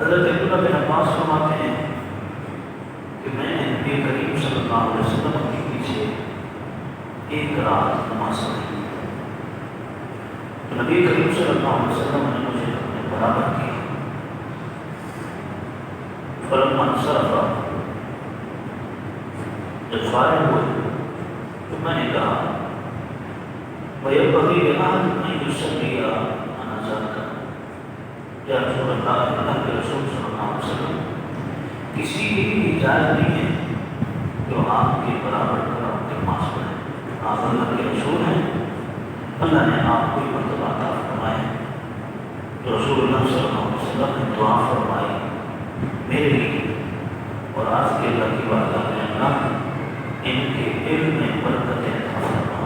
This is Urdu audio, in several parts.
حضرت عبداللہ بن عباس فرماتے ہیں کہ میں نے نبی کریم صلی اللہ علیہ وسلم کے پیچھے ایک رات نماز پڑھی تو نبی کریم صلی اللہ علیہ وسلم نے مجھے اپنے برابر کیا۔ فلما انصرف، جب فارغ ہوئے تو میں نے کہا وَيَنبَغِي لِأَحَدٍ أَن يُصَلِّيَ أَنَا ذَاكَ، یا رسول اللہ، اللہ کے رسول صلی اللہ علیہ وسلم، کسی کی بھی اجازت نہیں ہے جو آپ کے برابر کھڑا ہو کے نماز پڑھے۔ آپ اللہ کے رسول ہیں، اللہ نے آپ کو یہ مرتبہ عطا فرمایا ہے۔ تو رسول اللہ صلی اللہ علیہ وسلم نے دعا فرمائی میرے لیے، اور آج کے اللہ کی بارگاہ میں اللہ ان کے علم میں برکت عطا فرما۔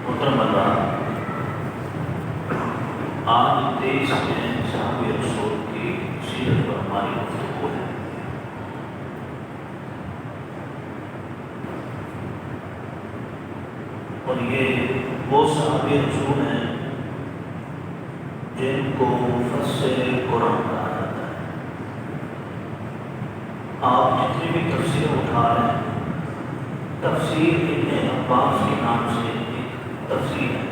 محترم اللہ، آج 23 میں صحابہ رسول کی سیرت پر ہماری گفتگو ہے۔ اور یہ وہ صحابہ رسول ہیں جن کو مفسر قرآن کہا جاتا ہے۔ آپ جتنی بھی تفسیر اٹھا رہے ہیں، تفسیر ابن عباس کے نام سے ایک تفسیر ہے،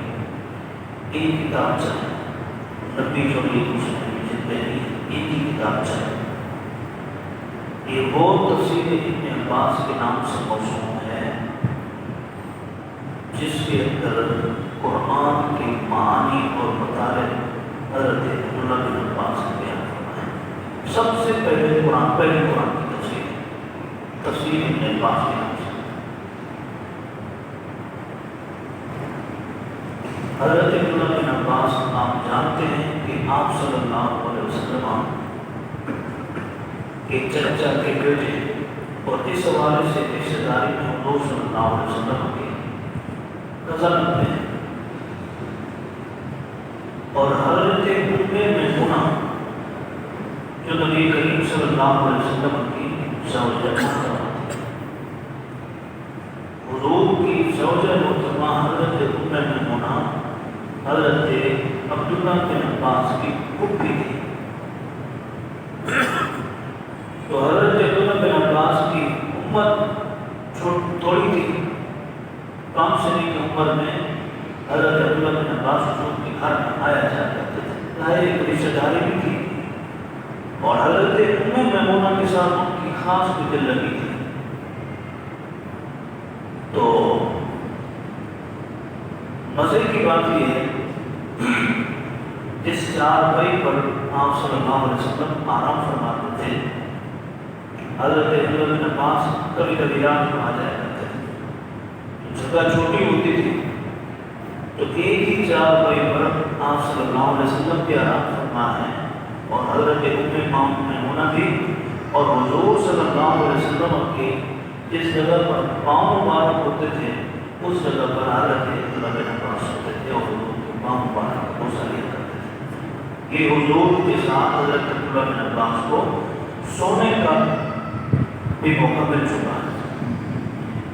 ایک کتاب چاہے 90 جو بھی مسلم جتنے بھی ایک ہی کتاب چاہے۔ یہ وہ تفسیر ابن عباس کے نام سے موسوم ہے جس کے اندر قرآن کے معانی اور مطالب حضرت عبداللہ بن عباس نے بیان فرمایا۔ سب سے پہلے قرآن کی تفسیر ابن عباس کے نام سے۔ حضرت عبداللہ بن عباس، آپ جانتے ہیں کہ آپ صلی اللہ علیہ وسلم کے چچا کے بیٹے، اور اس حوالے سے رشتہ داری میں حضور صلی اللہ علیہ وسلم کے کزن میں، اور حضرت میمونہ جو نبی کریم صلی اللہ علیہ وسلم کی زوجہ محترمہ تھی، حضور کی زوجہ محترمہ حضرت میمونہ حضرت عبداللہ بن عباس کی پھوپھی تھی۔ تو حضرت عبداللہ بن عباس کی عمر تھوڑی تھی، 5 سال کی عمر میں حضرت عبداللہ بن عباس حضور کے گھر میں آیا جایا کرتے تھے۔ ایک رشتہ داری بھی تھی، اور حضرت میمونہ کے ساتھ ان کی خاص بھی دل لگی تھی۔ تو مزے کی بات یہ ہے، جس چارپائی پر آپ صلی اللہ علیہ وسلم آرام فرماتے تھے، حضرت عبداللہ بن عباس کبھی کبھی رات کو آ جایا کرتے تھے۔ جگہ چھوٹی ہوتی تھی تو ایک ہی چارپائی پر آپ صلی اللہ علیہ وسلم بھی آرام فرما ہے، اور حضرت میمونہ بھی، اور حضور صلی اللہ علیہ وسلم کے جس جگہ پر پاؤں مبارک ہوتے تھے اس جگہ پر حضرت عبداللہ بن عباس ہوتے تھے، اور حضور کے پاؤں مبارک کو بوسہ لیا کرتے تھے۔ یہ حضور کے ساتھ حضرت عبداللہ بن عباس کو سونے کا بھی موقع مل چکا ہے۔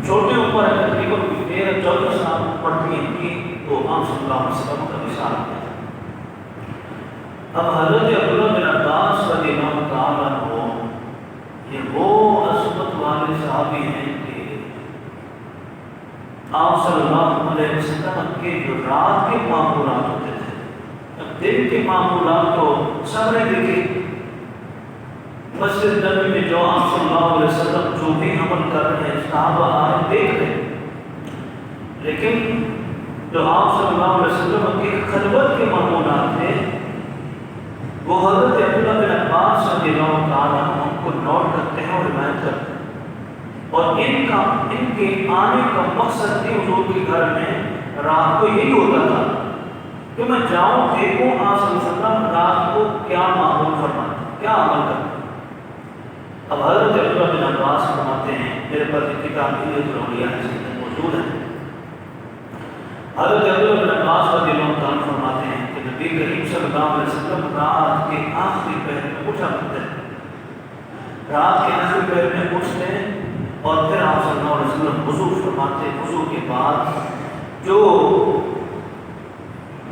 چھوٹی عمر ہے، تقریباً 13-14 سال پڑتی ہیں تو آپ صلی اللہ علیہ وسلم کا مثال ہے۔ اب حضرت عبداللہ بن عباس رضی اللہ تعالیٰ عنہ یہ وہ عظمت والے صحابی ہیں کہ آپ صلی اللہ علیہ وسلم کے جو رات کے معمولات ہوتے تھے، اب دن کے معمولات تو سب نے دیکھے، مسجد نبی میں جو آپ صلی اللہ علیہ وسلم جو بھی عمل کر رہے ہیں صحابہ آئے دیکھ رہے ہیں، لیکن جو آپ صلی اللہ علیہ وسلم کی خلوت کے معمولات تھے وہ حضرت عبداللہ بن عباس رضی اللہ تعالیٰ عنہ کو نوٹ کرتے ہیں اور روایت کرتے ہیں، اور ان کے آنے کا مقصد بھی حضور کے گھر میں رات کو یہی ہوتا تھا کہ میں جاؤں دیکھوں آپ صلی اللہ علیہ وسلم رات کو کیا معمول فرماتے، کیا عمل کرتے۔ اب حضرت عبداللہ بن عباس فرماتے ہیں، میرے پاس ایک کتاب ہدایۃ الاولیاء اس میں موجود ہے، حضرت عبداللہ بن عباس رضی اللہ تعالیٰ فرماتے ہیں کہ نبی کریم صلی اللہ علیہ وسلم رات کے آخری پہر میں اٹھا کرتے ہیں، رات کے آخری پہر میں اٹھتے ہیں، اور پھر آپ صلی اللہ علیہ وسلم وضو فرماتے ہیں۔ وضو کے بعد جو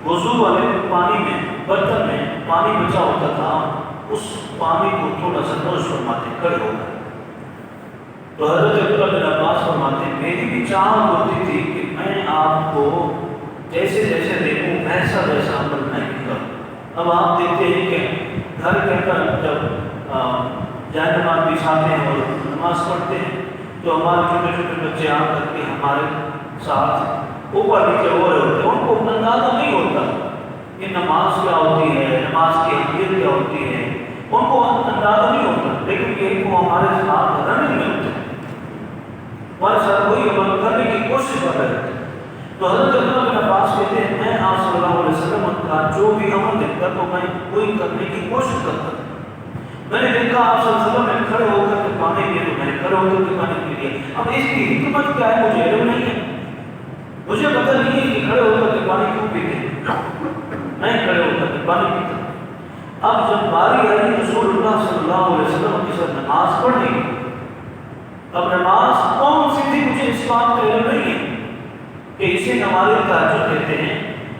وضو والے پانی میں برتن پانی بچا ہوتا تھا اس پانی کو تھوڑا سا نوش فرماتے کھڑے ہو گئے. تو حضرت عبداللہ بن عباس فرماتے ہیں میری بھی چاہت ہوتی تھی کہ میں آپ کو جیسے جیسے دیکھوں ویسا ویسا عمل نہیں کروں. اب آپ دیکھتے ہیں کہ گھر کے اندر جب جائے نماز بچھاتے ہیں اور نماز پڑھتے ہیں تو ہمارے چھوٹے چھوٹے بچے آ کر کے ہمارے ساتھ اوپر نیچے ہو رہے ہوتے ہیں. ان کو اندازہ نہیں ہوتا کہ نماز کیا ہوتی ہے, نماز کی اہمیت کیا ہوتی ہے, ان کو اندازہ نہیں ہوتا. لیکن یہ وہ ہمارے ساتھ رننگ میں ہوتے ہیں, ہمارے ساتھ کوئی عمل کرنے کی کوشش کر رہے ہیں. تو حضرت عبداللہ بن عباس کہتے ہیں میں آپ صلی اللہ علیہ وسلم کا جو بھی عمل دیکھتا تو میں کوئی کرنے کی کوشش کرتا. میں نے دیکھا آپ صلی اللہ علیہ وسلم نے کھڑے ہو کر کے پانی پیے تو میں نے کھڑے ہو کر کے پانی پی لیا. اب اس کی حکمت کیا ہے مجھے علم نہیں ہے, مجھے پتہ نہیں ہے کہ کھڑے ہو کر کے پانی کیوں پیتے ہیں. میں کھڑے ہو کر کے پانی پیتا. اب جب باری آئی رسول اللہ صلی اللہ علیہ وسلم کی ساتھ نماز پڑھنی, اب نماز کون سی تھی مجھے اس بات کا علم نہیں ہے کہ اسے نماز تہجد کہتے ہیں,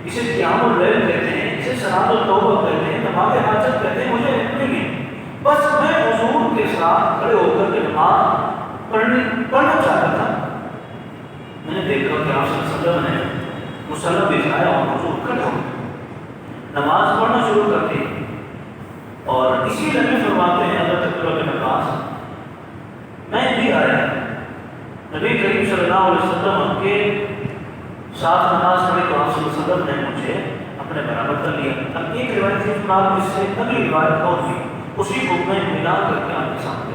اسے قیام اللیل کہتے ہیں, اسے صلاۃ التوبہ کہتے ہیں, نماز حاجت کہتے ہیں. مجھے علم نہیں ہے. بس میں حضور کے ساتھ کھڑے ہو کر کے نماز پڑھنا چاہتا تھا. میں نے دیکھا کہ آپ صلی اللہ علیہ وسلم نے مصلی بچھایا اور حضور کھڑے ہو نماز پڑھنا شروع کر دی. اور اسی لیے فرماتے ہیں حضرت عبداللہ بن عباس میں بھی آیا نبی کریم صلی اللہ علیہ وسلم کے ساتھ نماز پڑھی تو آپ صلی اللہ علیہ وسلم نے مجھے اپنے برابر کر لیا. اب ایک روایت کی بات اس سے اگلی روایت اور تھی, اسی کو میں ملا کر کے آپ کے سامنے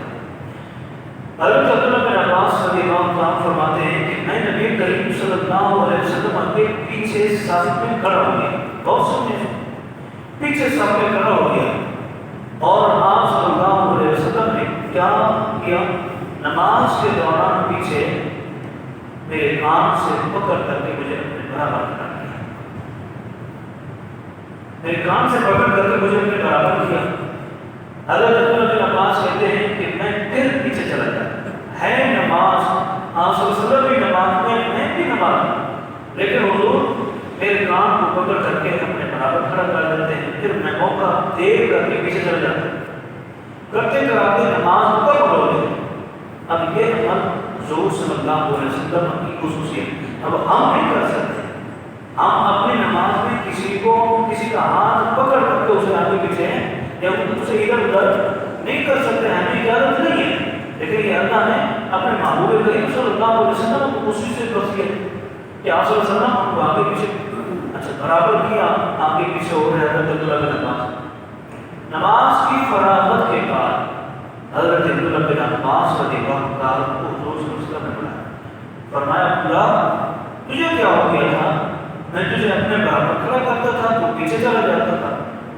حضرت عبداللہ بن عباس رضی اللہ عنہ فرماتے ہیں کہ میں نبی کریم صلی اللہ علیہ وسلم کے پیچھے صف میں کھڑا ہو گیا. بہت سمجھے پیچھے صف میں کھڑا ہو گیا اور آپ صلی اللہ علیہ وسلم نے کیا کیا, نماز کے دوران پیچھے میرے کان سے پکڑ کر کے مجھے اپنے برابر کر دیا. میرے کان سے پکڑ کر کے مجھے اپنے برابر کیا. حضرت عبداللہ بن عباس کہتے ہیں کہ میں پھر پیچھے چلا جاتا. ہے نماز آپ صلی اللہ علیہ وسلم بھی نماز میں بھی نماز, لیکن حضور میرے کان کو پکڑ کر کے اپنے برابر کھڑا کر دیتے ہیں. پھر میں موقع دیکھ کر کے پیچھے چلا جاتا ہوں. کرتے کراتے نماز کب ہوتے. اب یہ عمل حضور صلی اللہ علیہ وسلم کی خصوصیت. اب ہم نہیں کر سکتے. ہم اپنی نماز میں کسی کا ہاتھ پکڑ کر کے اسے آگے پیچھے یا اسے ادھر ادھر نہیں کر سکتے, ہمیں اجازت نہیں ہے. لیکن یہ اللہ نے اپنے محبوب کریم صلی اللہ علیہ وسلم کو خصوصیت بخشی ہے کہ آپ صلی اللہ علیہ وسلم ہم کو آگے پیچھے اچھا برابر کیا, آگے پیچھے ہو رہے حضرت عبداللہ بن عباس. نماز کی فراغت کے بعد حضرت عبداللہ بن عباس رضی اللہ عنہ کو حضور صلی اللہ علیہ وسلم نے بلایا. فرمایا عبداللہ تجھے کیا ہو گیا تھا, میں تجھے اپنے برابر کھڑا کرتا تھا تو پیچھے چلا جاتا تھا,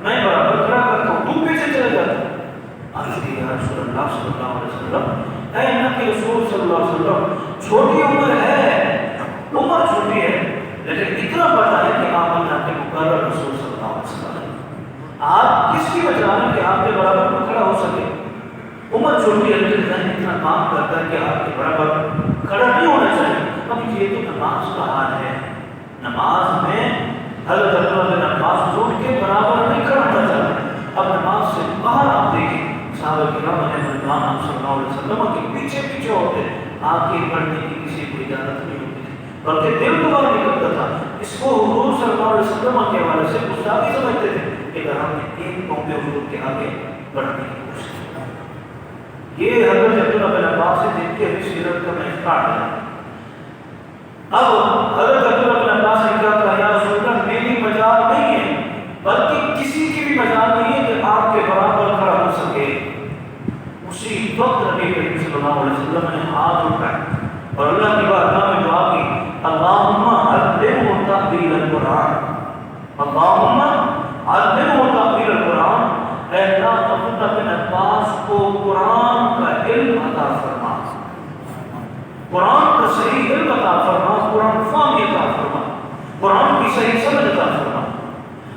میں برابر کھڑا کرتا ہوں تو پیچھے چلا جاتا. عرض کی یا رسول اللہ صلی اللہ علیہ وسلم, اے اللہ کے رسول صلی اللہ علیہ وسلم, چھوٹی عمر ہے, عمر چھوٹی ہے, لیکن اتنا بڑا ہے کہ آپ اللہ کے مقرر رسول صلی اللہ علیہ وسلم, آپ کس کی وجہ ہے کہ آپ کے برابر میں کھڑا ہو سکے. عمر چھوٹی ہے لیکن ذہن اتنا کام کرتا ہے کہ آپ کے برابر کھڑا نہیں ہونا چاہیے. اب یہ تو نماز کا حال ہے. نماز میں حضرت عبداللہ بن عباس حضور کے برابر نہیں کھڑا ہونا چاہتے. اب نماز سے باہر آپ دیکھیں صحابہ کرام نے مردان صلی اللہ علیہ وسلم کے پیچھے پیچھے ہوتے, آپ کے پڑھنے کی کسی کو اجازت نہیں ہوتی تھی, بلکہ دل دعا نہیں کرتا تھا. اس کو حضور صلی اللہ علیہ وسلم کے حوالے سے گستاخی سمجھتے تھے کہ اگر ہم نے ایک قوم پہ حضور کے آگے بڑھنے کی کوشش کی. یہ حضرت عبداللہ بن عباس سے جن کی ابھی سیرت کا میں اسٹارٹ ہے. اب حضرت عبداللہ بن عباس نے کہا کہ یا رسول اللہ میری مجال نہیں ہے, بلکہ کسی کی بھی مجال نہیں ہے کہ آپ کے برابر کھڑا ہو سکے. اسی وقت نبی کریم صلی اللہ علیہ وسلم نے ہاتھ اٹھایا اور اللہ کی بارگاہ میں دعا کی, اللہم علمہ تأویل القرآن, اللہم علمہ تأویل القرآن, اے اللہ عبداللہ بن عباس کو قرآن کا علم عطا فرما, قرآن کا صحیح علم عطا فرما, قرآن فہمی عطا فرما, قرآن کی صحیح سمجھ عطا فرما.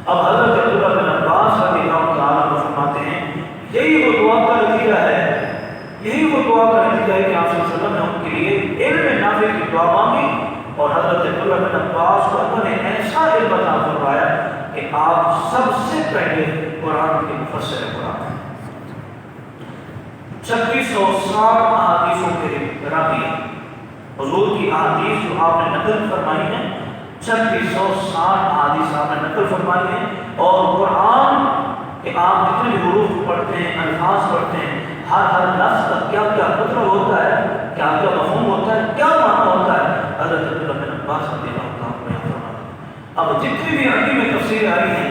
اب حضرت عبداللہ بن عباس رضی اللہ تعالیٰ عنہ فرماتے ہیں یہی وہ دعا کا نتیجہ ہے, یہی وہ دعا کا نتیجہ ہے کہ آپ صلی اللہ علیہ وسلم نے ان کے لیے علم نافع کی دعا مانگی اور حضرت عبداللہ بن عباس کو اللہ نے ایسا علم عطا فرمایا کہ آپ سب سے پہلے قرآن کے مفسر قرآن ہیں۔ 3660 احادیثوں کے راوی ہیں۔ حضور کی احادیث جو آپ نے نقل فرمائی ہیں 3660 احادیث آپ نے نقل فرمائی ہیں، اور قرآن کہ آپ جتنے بھی حروف پڑھتے ہیں، الفاظ پڑھتے ہیں، ہر لفظ کا کیا کیا مطلب ہوتا ہے، کیا کیا مفہوم ہوتا ہے، کیا معنی ہوتا ہے، حضرت عبداللہ بن عباس رضی اللہ عنہ کو بیان فرماتے ہیں۔ اب جتنی بھی عربی میں تفسیر آئی ہیں،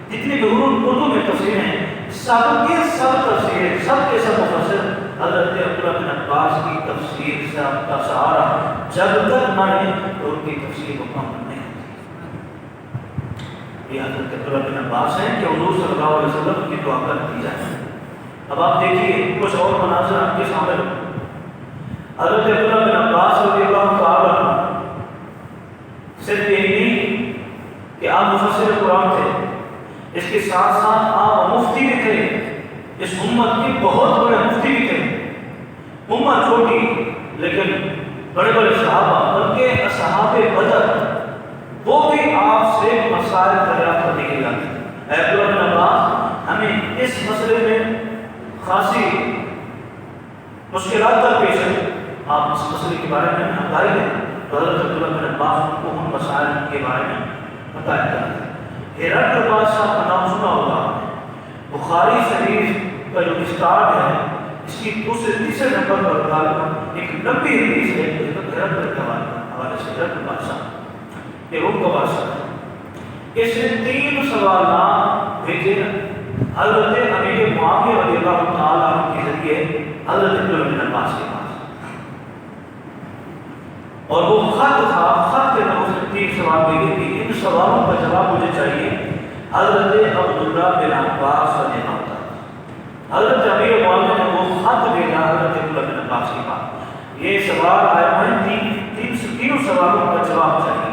جتنی بھی اردو میں تفسیر ہیں، سب کے سب تفسیر، سب کے سب مفسر حضرت عبداللہ بن عباس کی تفسیر سے آپ کا سہارا جب تک نہ لیں تو ان کی تفسیر مکمل نہیں ہوتی۔ یہ حضرت عبداللہ بن عباس ہیں کہ حضور صلی اللہ علیہ وسلم کی دعا کر دی جائے۔ اب آپ دیکھیے کچھ اور مناظر آپ کے سامنے، حضرت عبداللہ بن عباس رضی اللہ تعالیٰ صرف یہ نہیں کہ آپ مفسر قرآن تھے، اس کے ساتھ ساتھ آپ مفتی بھی تھے، اس امت کے بہت بڑے مفتی بھی تھے۔ امت چھوٹی لیکن بڑے بڑے صحابہ بلکہ اصحاب بدر وہ بھی آپ سے مسائل دریافت کرنے کے لیے آتے ہیں۔ اے عبداللہ بن عباس، ہمیں اس مسئلے میں خاصی مشکلات درپیش ہیں، آپ اس مسئلے کے بارے میں آگاہی دیں۔ تو حضرت عبداللہ بن عباس کو ان مسائل کے بارے میں بتایا جاتا ہے۔ ہرقل بادشاہ کا نام سنا ہوگا، بخاری شریف کا جو اسٹارٹ ہے اس کی تیسرے نمبر پر غالباً ایک لمبی حدیث ہے ہرقل کے حوالے سے۔ ہرقل بادشاہ یہ روم کا بادشاہ ہے، اس نے 3 سوالات بھیجے حضرت امیر معاویہ رضی اللہ تعالیٰ عنہ کے ذریعے حضرت عبداللہ بن عباس کے پاس، اور وہ خط تھا، خط کے نام سے 3 سوال بھیجے کہ ان سوالوں کا جواب مجھے چاہیے حضرت عبداللہ بن عباس رضی اللہ تعالیٰ۔ حضرت امیر معاویہ نے وہ خط بھیجا حضرت عبداللہ بن عباس کے پاس، یہ سوال آیا ہے، تینوں سوالوں کا جواب چاہیے۔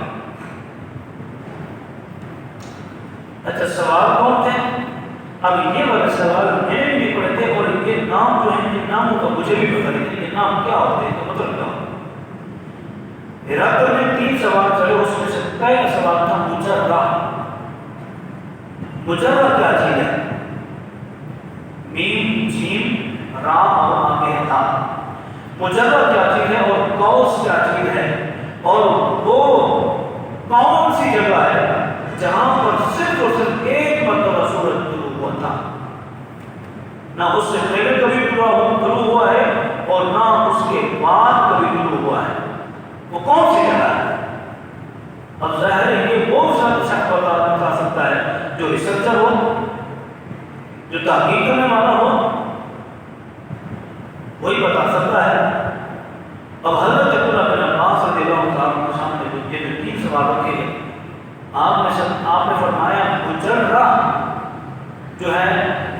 اچھا سوال کون تھے؟ اب یہ والا سوال میں نے بھی پڑھے تھے، اور یہ نام جو ہیں ان ناموں کا مجھے بھی پتہ نہیں یہ نام کیا ہوتے ہیں، مطلب کیا ہوتا ہے۔ ہرقل نے 3 سوال چلے، اس میں سے پہلا سوال تھا مجرہ۔ مجرہ کیا چیز ہے؟ میم جیم را اور آگے تھا۔ مجرہ کیا چیز ہے اور قوس کیا چیز ہے، اور وہ کون سی جگہ ہے جہاں پر صرف اور صرف ایک مرتبہ سورج طلوع ہوا تھا، نہ اس سے پہلے کبھی طلوع ہوا ہے اور نہ اس کے بعد کبھی طلوع ہوا ہے، وہ کون سی جگہ ہے؟ اب ظاہر ہے یہ وہ شخص بتا سکتا ہے جو ریسرچر ہو، جو تحقیق کرنے والا ہو، وہی بتا سکتا ہے۔ اب حضرت عبداللہ بن عباس رضی اللہ تعالیٰ کے سامنے یہ جو 3 سوال رکھے آپ نے فرمایا مجرہ جو ہے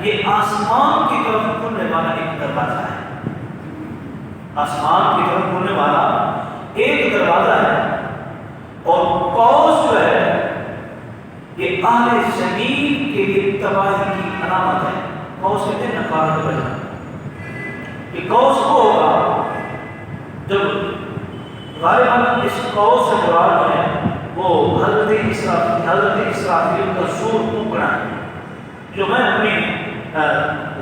یہ آسمان کی طرف کھلنے والا ایک دروازہ ہے، آسمان کی طرف کھلنے والا ایک دروازہ ہے، اور قوس جو ہے یہ اہل زمین کے لیے تباہی کی علامت ہے۔ قوس کہتے ہیں نقار بجا، یہ قوس وہ ہوگا جب غالباً اس قوس سے مراد ہے وہ حضرت اسرافیل کا سور پھونکنا ہے، جو میں اپنی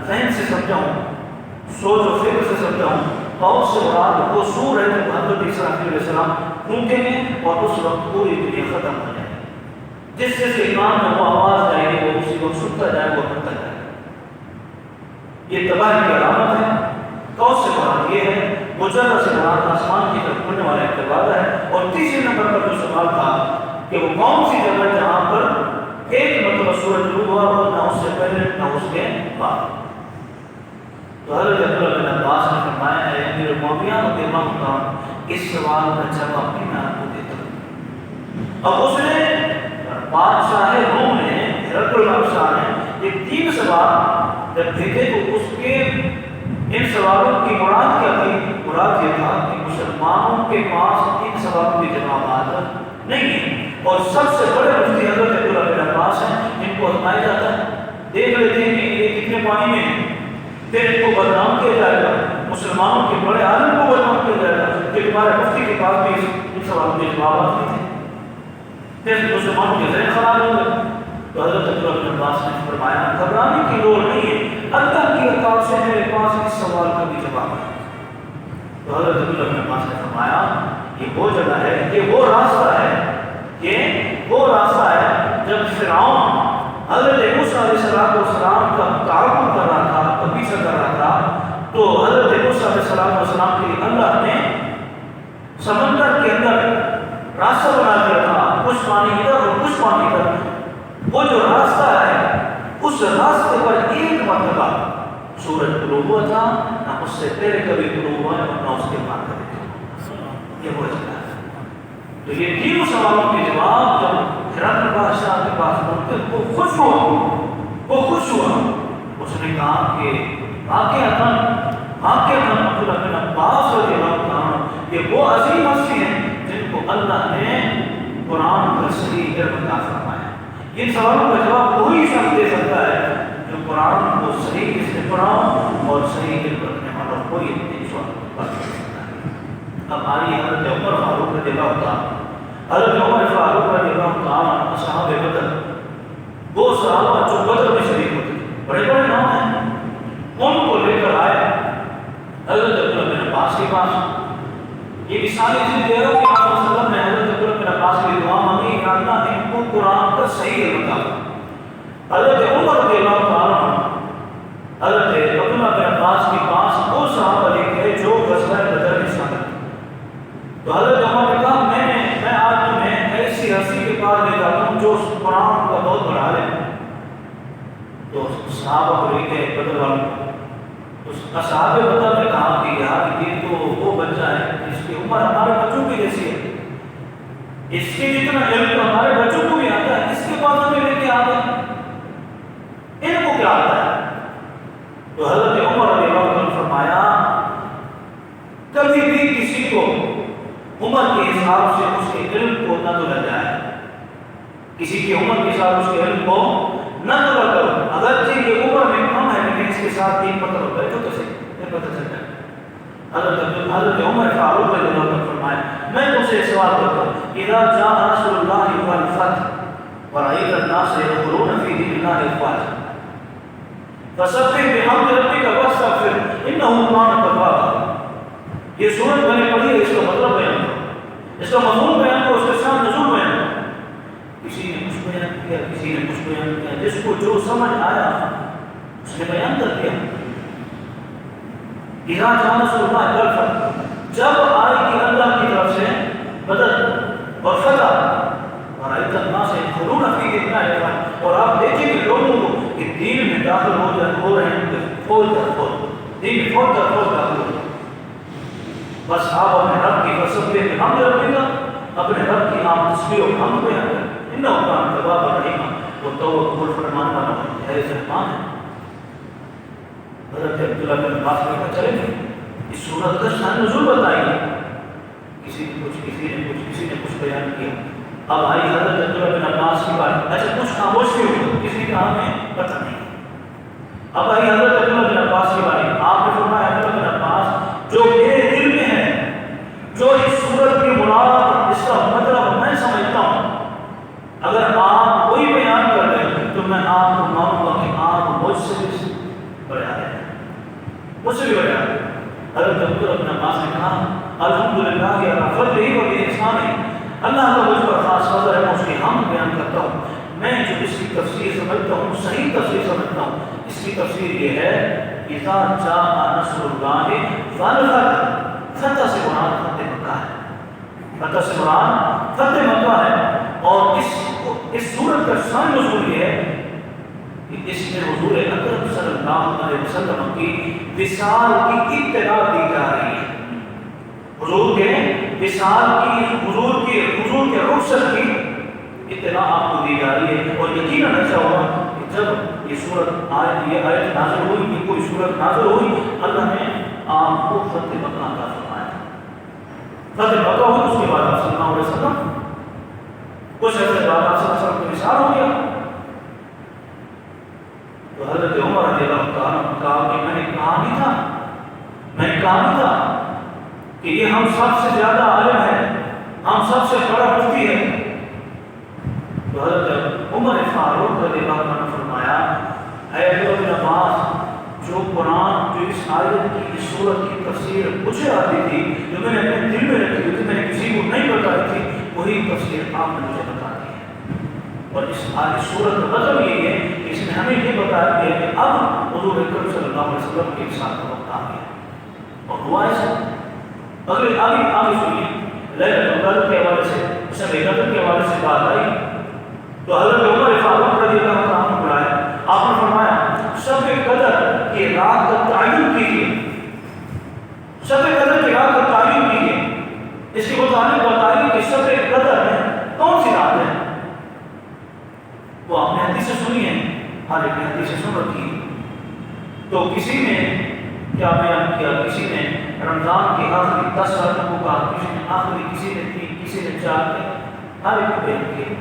ذہن سے سمجھا ہوں، سوچ و فکر سے سمجھا ہوں۔ قوس سے مراد وہ سور ہے جب حضرت اسرافیل علیہ السلام پھونکیں گے اور اس وقت پوری دنیا ختم ہو جائے، جس کے کان میں وہ آواز جائے گی وہ اسی وقت سنتا جائے، وہ بنتا جائے، یہ تباہی کی علامت ہے۔ قوس سے مراد یہ ہے، مجرہ سے مراد آسمان کی طرف کھلنے والا ایک دروازہ ہے۔ اور تیسرے نمبر پر جو سوال تھا کہ وہ کون سی جگہ جہاں پر ایک مرتبہ سورج طلوع ہوا ہو، نہ اس سے پہلے نہ اس کے بعد۔ تو حضرت عبداللہ بن عباس نے فرمایا ہے امیر معاویہ رضی اللہ عنہ اس سوال کا جواب بھی میں آپ کو دیتا ہوں۔ اب اس نے بادشاہ روم نے ہرقل بادشاہ نے یہ 3 سوال جب بھیجے تو اس کے ان سوالوں کی مراد کیا تھی؟ مراد یہ تھا کہ مسلمانوں کے پاس ان سوالوں کے جوابات نہیں ہیں، اور سب سے بڑے مفتی حضرت عبداللہ بن عباس ہیں، ان کو آزمایا جاتا ہے، دیکھ لیتے ہیں کہ یہ کتنے پانی میں ہیں، پھر ان کو بدنام کیا جائے گا، مسلمانوں کے بڑے عالم کو بدنام کیا جائے گا کہ تمہارے مفتی کے پاس بھی ان سوالوں کے جوابات نہیں تھے، پھر مسلمانوں کے ذہن خراب ہو گئے۔ تو حضرت عبداللہ بن عباس نے فرمایا گھبرانے کی لوڑ نہیں ہے، اللہ کی عطا سے میرے پاس اس سوال کا بھی جواب ہے۔ تو حضرت عبداللہ بن عباس نے فرمایا یہ وہ جگہ ہے، یہ وہ راستہ ہے، یہ وہ راستہ ہے جب فرعون حضرت موسیٰ علیہ السلام کا تعاقب کر رہا تھا، پیچھا کر رہا تھا، تو حضرت موسیٰ علیہ السلام کے لیے اللہ نے سمندر کے اندر راستہ بنا دیا تھا، کچھ پانی ادھر اور کچھ پانی ادھر۔ وہ جو راستہ ہے اس راستے پر ایک مرتبہ سورج طلوع ہوا تھا، نہ اس سے پہلے کبھی طلوع ہوا نہ اس کے بعد کبھی طلوع ہوا۔ یہ وہ جگہ ہے۔ تو یہ تینوں سوالوں کے جواب جب ہرقل بادشاہ کے پاس پہنچے وہ خوش ہوا، اس نے کہا کہ واقعتاً عبداللہ بن عباس رضی اللہ عنہ یہ وہ عظیم ہستی ہیں جن کو اللہ نے قرآن کا صحیح علم عطا فرمایا۔ ان سوالوں کا جواب وہی شخص دے سکتا ہے جو قرآن کو صحیح سے پڑھا اور صحیح علم رکھنے والا کوئی ان سوالوں کا جواب دے سکتا ہے۔ اب آئیے حضرت عمر فاروق رضی اللہ عنہ، حضرت عمر فاروق رضی اللہ عنہ اصحاب بدر، وہ صحابہ جو بدر میں شریک ہوتے تھے، بڑے بڑے نام ہیں، ان کو لے کر آئے حضرت عبداللہ بن عباس کے پاس۔ یہ مثال اس لیے دے رہا ہوں کہ آپ صلی اللہ علیہ وسلم نے حضرت عبداللہ بن عباس کی دعا مانگی کہ اللہ نے ان کو قرآن کا صحیح علم عطا۔ حضرت عمر رضی اللہ عنہ حضرت عبداللہ بن عباس کے پاس وہ صحابہ لے گئے جو غزوہ بدر میں شامل تھے۔ تو حضرت عمر نے کہا میں آج تمہیں ایسی ہستی کے پاس لے جاتا ہوں جو قرآن کا بہت بڑا ہے۔ تو صحابہ کو لے گئے بدر والوں، اصحاب بدر نے کہا کہ یار یہ تو وہ بچہ ہے جس کی عمر ہمارے بچوں کی جیسی ہے، اس کے جتنا علم تو ہمارے بچوں کو بھی آتا ہے، اس کے پاس ہمیں لے کے آتا ہے، ان کو کیا آتا ہے؟ تو حضرت عمر رضی اللہ عنہ فرمایا کبھی بھی کسی کو عمر کے حساب سے اس کے علم کو نہ تولا جائے، کسی کی عمر کے حساب اس کے علم کو نہ تولا کرو، اگرچہ یہ عمر میں کم ہے لیکن اس کے ساتھ تین پتہ ہو گئے تو صحیح یہ پتہ چل جائے۔ حضرت عمر فاروق رضی اللہ عنہ فرمایا میں تم سے سوال کرتا ہوں اذا جاء نصر اللہ والفتح ورأيت الناس يدخلون في دين الله افواجا فسبح بحمد ربك واستغفر انه كان توابا۔ یہ سورت میں نے پڑھی ہے، اس کا مطلب بیان کرو، اس کا مضمون بیان کرو، اس کے ساتھ نزول بیان کرو۔ کسی نے کچھ بیان کیا، کسی نے کچھ بیان کیا، جس کو جو سمجھ آیا اس نے بیان کر دیا۔ اذا جاء نصر اللہ والفتح، جب آئے گی اللہ کی طرف سے مدد اور فتح، ورأيت الناس يدخلون في دين الله افواجا، اور آپ دیکھیں کہ لوگوں کو کہ دین میں داخل ہو رہے ہیں فوج در فوج، دین میں فوج در فوج داخل ہو رہے ہیں۔ بس آپ اپنے رب کی فسبح بحمد ربک، اپنے رب کی آپ تسبیح و حمد بیان کریں، انہ کان توابا رحیما، وہ توبہ قبول فرمانے والا ہے، رحمان ہے۔ حضرت عبداللہ بن عباس نے کہا چلیں گے اس سورت کا شان نزول بتائیں گے، کسی نے کچھ کسی نے کچھ بیان کیا۔ اب آئی حضرت عبداللہ بن عباس کی بات، اچھا کچھ خاموش کیوں ہوئی، کسی نے کہا ہمیں پتہ نہیں۔ اب آئی حضرت عبداللہ بن عباس کی بات، آپ نے فرمایا عبداللہ بن عباس جو میرے دل میں ہے، جو اس سورت کی مراد اس کا مطلب میں سمجھتا ہوں، اگر آپ کوئی بیان کر دیں تو میں آپ کو مانوں گا کہ آپ مجھ سے بھی بڑے آئے ہیں، مجھ سے بھی بڑے آئے ہیں۔ حضرت عبداللہ بن عباس نے کہا الحمدللہ علی فضلہ و احسانہ، اللہ کا مجھ پر خاص فضل ہے، میں اس کی حمد بیان کرتا ہوں۔ میں جو اس کی تفسیر سمجھتا ہوں صحیح تفسیر سمجھتا ہوں، اس کی تفسیر یہ ہے اذا جاء نصر اللہ والفتح، فتح سے مراد فتح مکہ ہے، فتح سے مراد فتح مکہ ہے۔ اور اس سورت کا شان نزول یہ ہے کہ اس میں حضور اکرم صلی اللہ علیہ وسلم کی وصال کی ابتدا دی جا رہی ہے، حضور کے وصال کی، حضور کے رخصت کی اطلاع آپ کو دی جا رہی ہے۔ اور یقیناً ایسا ہوا کہ جب یہ آیت نازل ہوئی، یہ کوئی سورت نازل ہوئی، اللہ نے آپ کو فتح مکہ عطا فرمایا۔ فتح مکہ ہوئی، اس کے بعد آپ صلی اللہ علیہ وسلم کچھ عرصے بعد آپ صلی اللہ علیہ وسلم کو وصال ہو گیا۔ تو حضرت عمر رضی اللہ عنہ نے کہا کہ میں نے کہا نہیں تھا کہ یہ ہم سب سے زیادہ عالم ہے، ہم سب سے بڑا مفتی ہے، تو حضرت عمر فاروق رضی اللہ عنہ نے فرمایا اے ابن عباس جو قرآن جو اس آیت کی اس سورت کی تفسیر مجھے آتی تھی جو میں نے اپنے دل میں رکھی ہوئی تھی میں نے کسی کو نہیں بتائی تھی وہی تفسیر آپ نے مجھے بتا دی ہے اور اس سورت کا مطلب یہ ہے کہ اس نے ہمیں یہ بتا دیا کہ اب حضور اکرم صلی اللہ علیہ وسلم کے ساتھ کا وقت آ گیا اور ہوا ایسا اگر آگے سنیے لیلۃ القدر کے حوالے سے شب قدر کے حوالے سے بات آئی تو حضرت عمر فاروق رضی اللہ عنہ بلائے آپ نے فرمایا شب قدر کی رات کا تعین کیجیے شب قدر کی رات کا تعین کیجیے اس کے متعلق بتائیے کہ شب قدر میں کون سی رات ہے وہ آپ نے حدیث سنی ہے ہر ایک حدیث سن رکھی تو کسی نے کیا بیان کیا کسی نے رمضان کے آخری 10 راتوں کو کہا کسی نے آخری کسی نے 3 کسی نے 4 ہر ایک کو بیان کیا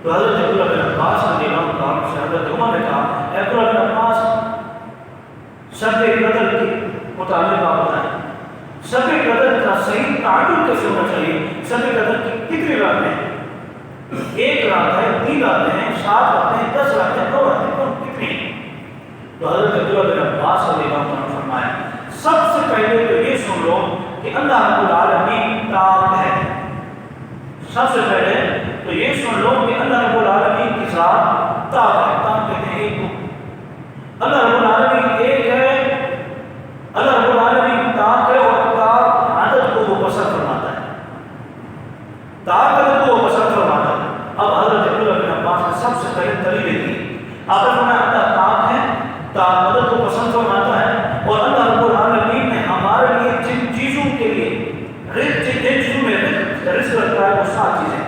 تو حضرت عبداللہ بن عباس رضی اللہ عنہ سے حضرت عمر نے کہا اے عبداللہ بن عباس شب قدر کے متعلق آپ بتائیں شب قدر کا صحیح تعین کیسے ہونا چاہیے شب قدر کی کتنی راتیں ہیں 1 رات ہے 3 راتیں ہیں 7 راتیں ہیں 10 راتیں ہیں 2 راتیں ہیں کتنی تو حضرت عبداللہ بن عباس رضی اللہ عنہ نے فرمایا سب سے پہلے تو یہ سن لو کہ اللہ رب العالمین تاب ہے سب سے پہلے تو یہ سن لو کہ اللہ رب العالمین کی ذات تاب ہے تاب کہتے ہیں ایک کو اللہ رب العالمین ایک ہے اللہ رب العالمین تاب ہے اور تاب عدد کو وہ پسند فرماتا ہے تاب عدد کو وہ پسند فرماتا ہے اب حضرت عبداللہ بن عباس نے سب سے پہلے دلیل دی آپ نے فرمایا اللہ تاب ہے تاب عدد کو پسند فرماتا ہے اور اللہ رب العالمین نے ہمارے لیے جن چیزوں کے لیے جن چیزوں میں رزق رکھا ہے وہ 7 چیزیں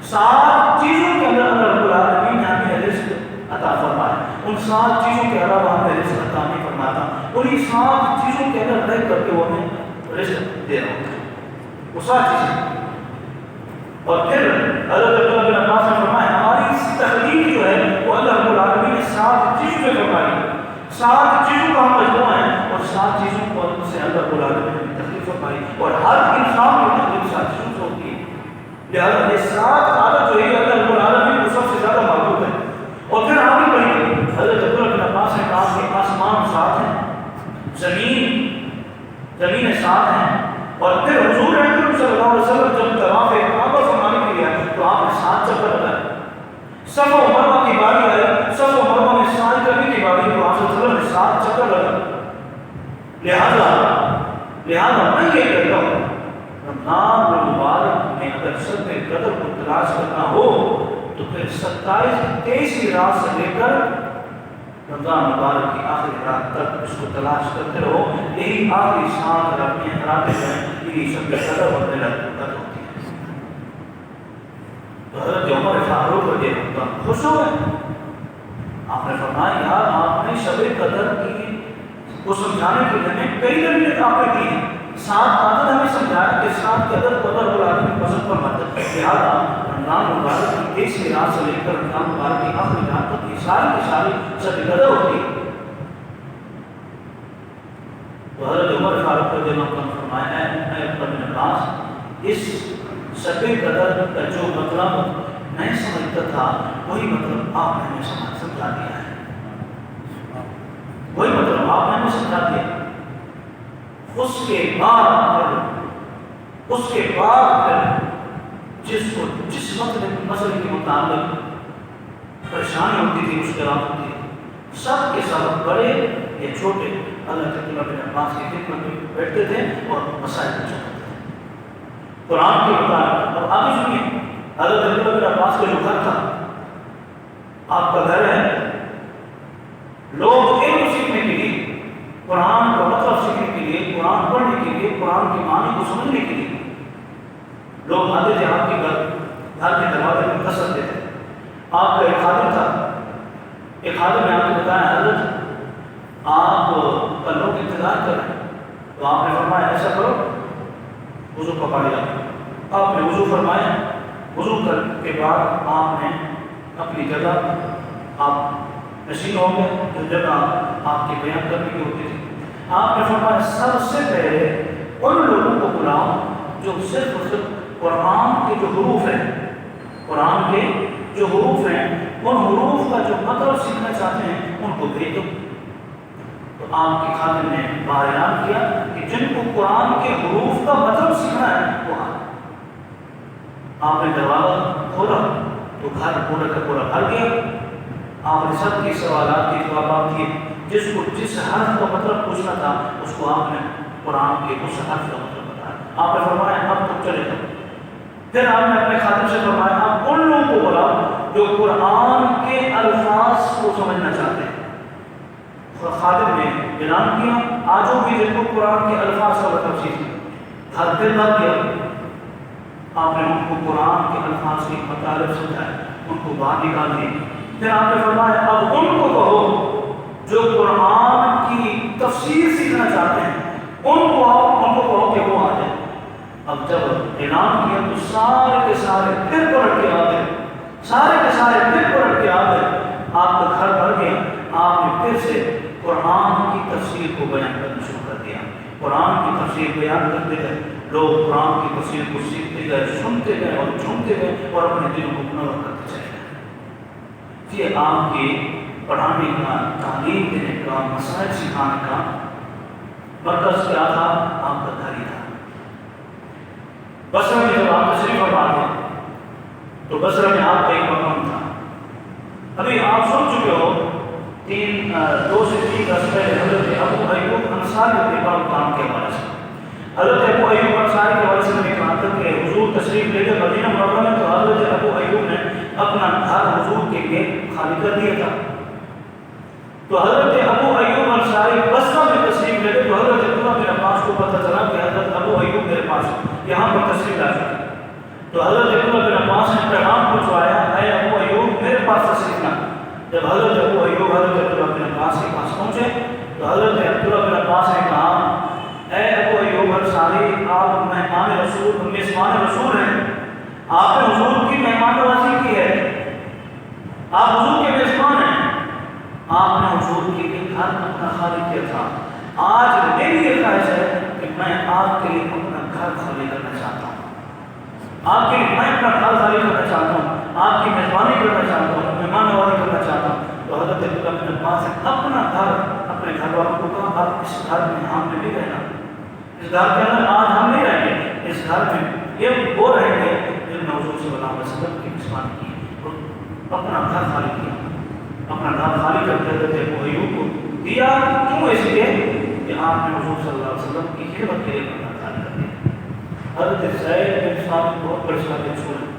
7 چیزوں کے اندر اللہ رب العالمین نے ہمیں رزق عطا فرمایا ان 7 چیزوں کے علاوہ ہمیں رزق عطا نہیں فرماتا انہیں 7 چیزوں کے اندر رہ کر کے وہ ہمیں رزق دے رہا ہوتا ہے وہ 7 چیزیں اور پھر حضرت عبداللہ بن عباس نے فرمایا ہماری اس تخلیق جو ہے وہ اللہ رب العالمین نے 7 چیزوں میں فرمائی 7 چیزوں کا ہم مجموعہ ہے اور 7 چیزوں کو سے اللہ رب العالمین نے تخلیق فرمائی اور ہر انسان کی تخلیق 7 چیزوں سے ہوتی ہے لہذا یہ 7 عادت جو ہے اللہ رب العالمین کو سب سے زیادہ محبوب ہے اور پھر آگے بڑھیے حضرت عبداللہ بن عباس نے کہا کہ آسمان 7 ہیں زمینیں 7 ہیں اور پھر حضور اکرم صلی اللہ علیہ وسلم جب طواف کعبہ فرمانے کے لیے تو آپ نے 7 چکر لگائے صفا و مروہ کی باری آئی صفا و مروہ میں سعی کرنے کی باری تو آپ صلی اللہ علیہ وسلم نے 7 چکر لگائے لہذا میں یہ کہتا ہوں رمضان المبارک میں اگر شب قدر کو تلاش کرنا ہو تو پھر 27 رات سے لے کر رمضان مبارک کی آخری رات تک اس کو تلاش کرتے رہو یہی آخری 7 راتیں ہیں یہی شب قدر اور لیلۃ القدر ہوتی ہے تو حضرت عمر فاروق رضی اللہ عنہ خوش ہو گئے آپ نے فرمایا یار آپ نے شب قدر کی کو سمجھانے کے لیے کئی دلیلیں آپ نے دی ہیں 7 عدد ہمیں سمجھایا کہ 7 عدد قدر العالمین پسند فرماتا ہے لہٰذا رمضان مبارک کی 23 رات سے لے کر رمضان مبارک کی آخری رات تک کی ساری شب قدر ہوتی ہے تو حضرت عمر فاروق رضی اللہ عنہ نے فرمایا اے ابن عباس اس شب قدر کا جو مطلب میں سمجھتا تھا وہی مطلب آپ نے ہمیں سمجھا دیا ہے وہی مطلب آپ نے ہمیں سمجھا دیا اس کے بعد جس مسئلے کے متعلق پریشانی ہوتی تھی مشکلات ہوتی تھی سب کے سب بڑے یا چھوٹے اللہ تعالیٰ بن عباس کی خدمت میں بیٹھتے تھے اور مسائل پوچھا کرتے تھے قرآن کے مطابق اب آگے سنیے حضرت عبداللہ بن عباس کا جو گھر تھا آپ کا گھر ہے لوگ علم سیکھنے کے لیے قرآن کا مطلب سیکھنے کے لیے قرآن پڑھنے کے لیے قرآن کی معنی کو سمجھنے کے لیے لوگ آتے تھے آپ کے گھر کے دروازے میں دستک دیتے آپ کا ایک خادم تھا ایک خادم نے آپ کو بتایا حضرت آپ کا لوگ انتظار کر رہے ہیں تو آپ نے فرمایا ایسا کرو وضو پکا لیا آپ نے وضو فرمایا وضو کے بعد آپ نے اپنی جگہ آپ نشین ہو گئے جو جگہ آپ کی بیان کرنے کی ہوتی تھی آپ نے فرمایا سب سے پہلے ان لوگوں کو بلاؤ جو صرف قرآن کے جو حروف ہیں قرآن کے جو حروف ہیں ان حروف کا جو مطلب سیکھنا چاہتے ہیں ان کو بھیج دو۔ تو آپ کے خادم نے اعلان کیا کہ جن کو قرآن کے حروف کا مطلب سیکھنا ہے وہ آئے۔ آپ نے دروازہ کھولا تو گھر پورا کا پورا بھر گیا۔ آپ نے سب کے سوالات کے جوابات دیے، جس کو جس حرف کا مطلب پوچھنا تھا اس کو آپ نے قرآن کے اس حرف کا مطلب بتایا۔ آپ نے فرمایا اب تم چلے جاؤ۔ پھر آپ نے اپنے خادم سے فرمایا آپ ان لوگوں کو بلاؤ جو قرآن کے الفاظ کو سمجھنا چاہتے ہیں۔ خادم نے اعلان کیا آجو بھی جن کو قرآن کے الفاظ کا مطلب سیکھنا۔ گھر پھر بھر گیا۔ آپ نے ان کو قرآن کے الفاظ کی مطالب سمجھائے، ان کو باہر نکال دی۔ پھر آپ نے فرمایا اب ان کو کہو جو قرآن کی تفسیر سیکھنا چاہتے ہیں ان کو کہو کہ وہ آ جائیں۔ اب جب اعلان کیا تو سارے کے سارے پھر پلٹ کے آ گئے، سارے کے سارے پھر پلٹ کے آ گئے۔ آپ کا گھر بھر گیا۔ آپ نے پھر سے قرآن کی تفسیر کو بیان کرنا شروع کر دیا۔ قرآن کی تفسیر بیان کرتے گئے، لوگ قرآن کی تفسیر کو سیکھتے گئے، سنتے گئے اور جھومتے گئے اور اپنے دلوں کو منور کرتے چلے گئے۔ یہ آپ کے پڑھانے کا، تعلیم دینے کا، مسائل سکھانے کا مرکز کیا تھا؟ آپ کا گھر ہی تھا۔ بصرہ میں جب آپ تشریف فرما تھے تو بصرہ میں آپ کا ایک مقام تھا۔ ابھی آپ سن چکے ہو 2 سے 3 برس پہلے حضرت ابو ایوب انصاری رضی اللہ عنہ کے حوالے سے، حضرت ابو ایوب انصاری کے حوالے سے میں کہا تھا کہ حضور تشریف لے کر مدینہ منورہ میں تو حضرت ابو ایوب نے اپنا گھر حضور کے لیے خالی کر دیا تھا۔ تو حضرت ابو ایوب انصاری بصرہ میں تشریف لے گئے تو حضرت عبداللہ بن عباس کو پتہ چلا کہ حضرت ابو ایوب میرے پاس یہاں پر تشریف لا چکے۔ تو حضرت عبداللہ بن عباس نے پیغام پہنچوایا اے ابو ایوب میرے پاس تشریف لا۔ جب حضرت ابو ایوب حضرت عبداللہ بن عباس کے پاس پہنچے تو حضرت عبداللہ بن عباس نے کہا اے ابو ایوب انصاری آپ مہمان رسول میزبان رسول ہیں، آپ نے حضور کی مہمان نوازی کی ہے، آپ حضور کے میزبان ہیں، آپ نے حضور کے لیے گھر اپنا خالی کیا تھا۔ آج میری یہ خواہش ہے کہ میں آپ کے لیے اپنا گھر خالی کرنا چاہتا ہوں، آپ کے لیے میں اپنا گھر خالی کرنا چاہتا ہوں، آپ کی مہربانی کرنا چاہتا ہوں، مہمان نوازی کرنا چاہتا ہوں۔ تو حضرت عبداللہ بن عباس نے اپنا گھر اپنے گھر والوں کو کہا آپ اس گھر میں ہم نے بھی رہنا، اس گھر کے اندر آج ہم نہیں رہیں گے، اس گھر میں یہ وہ رہیں گے جن نے حضور صلی اللہ علیہ وسلم کی میزبانی کی۔ اور اپنا گھر خالی کیا، اپنا گھر خالی کر کے حضرت ابو ایوب کو دیا۔ کیوں؟ اس لیے کہ آپ نے حضور صلی اللہ علیہ وسلم کی خدمت کے لیے اپنا گھر خالی کر دیا۔ حضرت زید بن ثابت بہت بڑے صحابی رسول ہیں،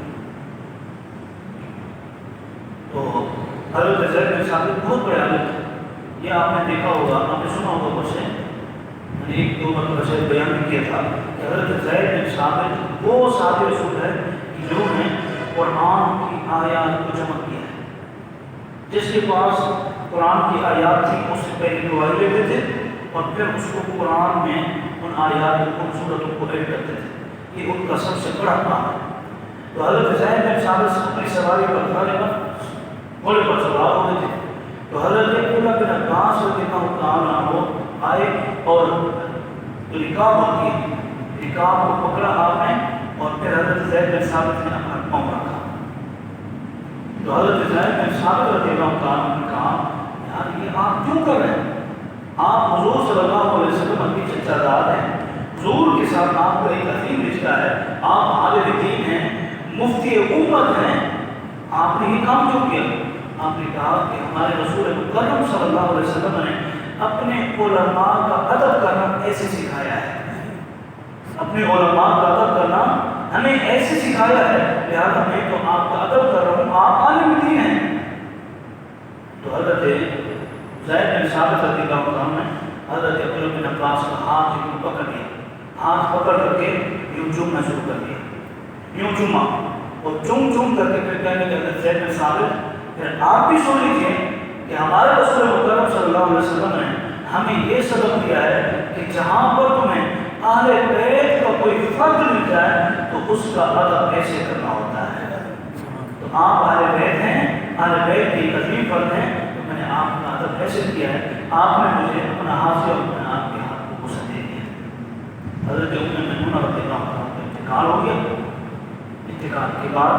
تو حضرت زید بن ثابت بہت بڑے عالم تھے۔ یہ آپ نے دیکھا ہوگا، آپ نے سنا ہوگا مجھ سے، میں نے 1-2 مرتبہ سے بیان بھی کیا تھا کہ حضرت زید بن ثابت وہ صحابی رسول ہے جنہوں نے قرآن کی آیات کو جمع کیا ہے۔ جس کے پاس قرآن کی آیات تھی اس سے پہلے گواہی لیتے تھے اور پھر اس کو قرآن میں ان آیات کو ان صورتوں کو ایڈ کرتے تھے۔ یہ ان کا سب سے بڑا کام ہے۔ تو حضرت زید بن ثابت اپنی سواری پر گھوڑے پر سوار ہوئے تھے تو حضرت عبداللہ بن عباس رضی اللہ عنہ آئے اور رکاب ہوتی ہے، رکاب کو پکڑا آپ نے اور پھر حضرت زید بن ثابت نے اپنا پاؤں رکھا۔ تو حضرت زید بن ثابت رضی اللہ عنہ نے کہا یار یہ آپ کیوں کر رہے ہیں؟ آپ حضور صلی اللہ علیہ وسلم کی چچا زاد ہیں، حضور کے ساتھ آپ کا ایک عظیم رشتہ ہے، آپ عالم دین ہیں، مفتی امت ہیں، آپ نے یہ کام کیوں کیا؟ آپ نے کہا کہ ہمارے رسول مکرم صلی اللہ علیہ وسلم نے اپنے علماء کا ادب کرنا ایسے سکھایا ہے، اپنے علماء کا ادب کرنا ہمیں ایسے سکھایا ہے، لہذا میں تو آپ کا ادب کر رہا ہوں، آپ عالم دین ہیں۔ تو حضرت زید بن ثابت رضی اللہ عنہ نے حضرت عبداللہ بن عباس کا ہاتھ یوں پکڑ لیا، ہاتھ پکڑ کر کے یوں چومنا شروع کر دیا، یوں چوما اور چوم کر کے پھر کہنے لگے زید بن ثابت پھر آپ بھی سن لیجیے کہ ہمارے رسول مکرم صلی اللہ علیہ وسلم نے ہمیں یہ سبق دیا ہے کہ جہاں پر تمہیں اہل بیت کا کوئی فرد مل جائے تو اس کا ادب ایسے کرنا ہوتا ہے۔ تو آپ اہل بیت ہیں، اہل بیت کی عظیم فرد ہیں، تو میں نے آپ کا ادب ایسے کیا ہے، آپ نے مجھے اپنا ہاتھ سے اپنے آپ کے ہاتھ کو غسل دے دیا۔ حضرت میمونہ رضی اللہ عنہا کا انتقال ہو گیا۔ انتقال کے بعد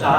4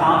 5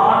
8